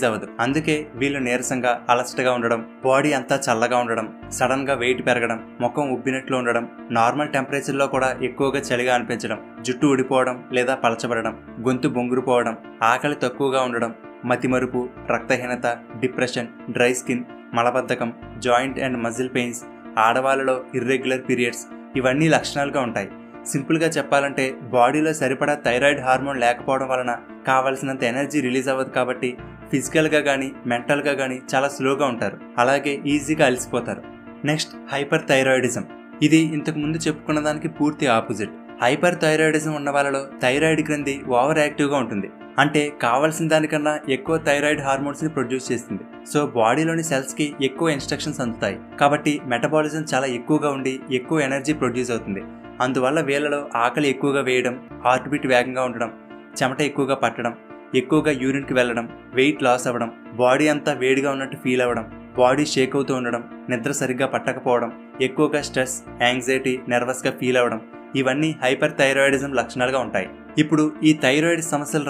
అవ్వదు. అందుకే వీళ్ళు నీరసంగా అలసటగా ఉండడం, బాడీ అంతా చల్లగా ఉండడం, సడన్ గా వెయిట్ పెరగడం, ముఖం ఉబ్బినట్లు ఉండడం, నార్మల్ టెంపరేచర్ లో కూడా ఎక్కువగా చలిగా అనిపించడం, జుట్టు ఊడిపోవడం లేదా పలచబడడం, గొంతు బొంగురుపోవడం, ఆకలి తక్కువగా ఉండడం, మతిమరుపు, రక్తహీనత, డిప్రెషన్, డ్రై స్కిన్, మలబద్ధకం, జాయింట్ అండ్ మజిల్ పెయిన్స్, ఆడవాళ్ళలో ఇర్రెగ్యులర్ పీరియడ్స్ ఇవన్నీ లక్షణాలుగా ఉంటాయి. సింపుల్గా చెప్పాలంటే బాడీలో సరిపడా థైరాయిడ్ హార్మోన్ లేకపోవడం వలన కావలసినంత ఎనర్జీ రిలీజ్ అవ్వదు. కాబట్టి ఫిజికల్గా కానీ మెంటల్గా కానీ చాలా స్లోగా ఉంటారు, అలాగే ఈజీగా అలసిపోతారు. Next hyper thyroidism. ఇది ఇంతకు ముందు చెప్పుకున్న దానికి పూర్తి ఆపోజిట్. హైపర్ థైరాయిడిజం ఉన్న వాళ్ళలో థైరాయిడ్ గ్రంథి ఓవర్ యాక్టివ్గా ఉంటుంది. అంటే కావాల్సిన దానికన్నా ఎక్కువ థైరాయిడ్ హార్మోన్స్ని ప్రొడ్యూస్ చేస్తుంది. సో బాడీలోని సెల్స్కి ఎక్కువ ఇన్స్ట్రక్షన్స్ అందుతాయి. కాబట్టి మెటబాలిజం చాలా ఎక్కువగా ఉండి ఎక్కువ ఎనర్జీ ప్రొడ్యూస్ అవుతుంది. అందువల్ల వీళ్ళలో ఆకలి ఎక్కువగా వేయడం, హార్ట్ బీట్ వేగంగా ఉండడం, చెమట ఎక్కువగా పట్టడం, ఎక్కువగా యూరిన్కి వెళ్ళడం, వెయిట్ లాస్ అవ్వడం, బాడీ అంతా వేడిగా ఉన్నట్టు ఫీల్ అవ్వడం, బాడీ షేక్ అవుతూ ఉండడం, నిద్ర సరిగ్గా పట్టకపోవడం, ఎక్కువగా స్ట్రెస్, యాంగ్జైటీ, నర్వస్గా ఫీల్ అవ్వడం, ఇవన్నీ హైపర్ థైరాయిడిజం లక్షణాలుగా ఉంటాయి. ఇప్పుడు ఈ థైరాయిడ్ సమస్యలు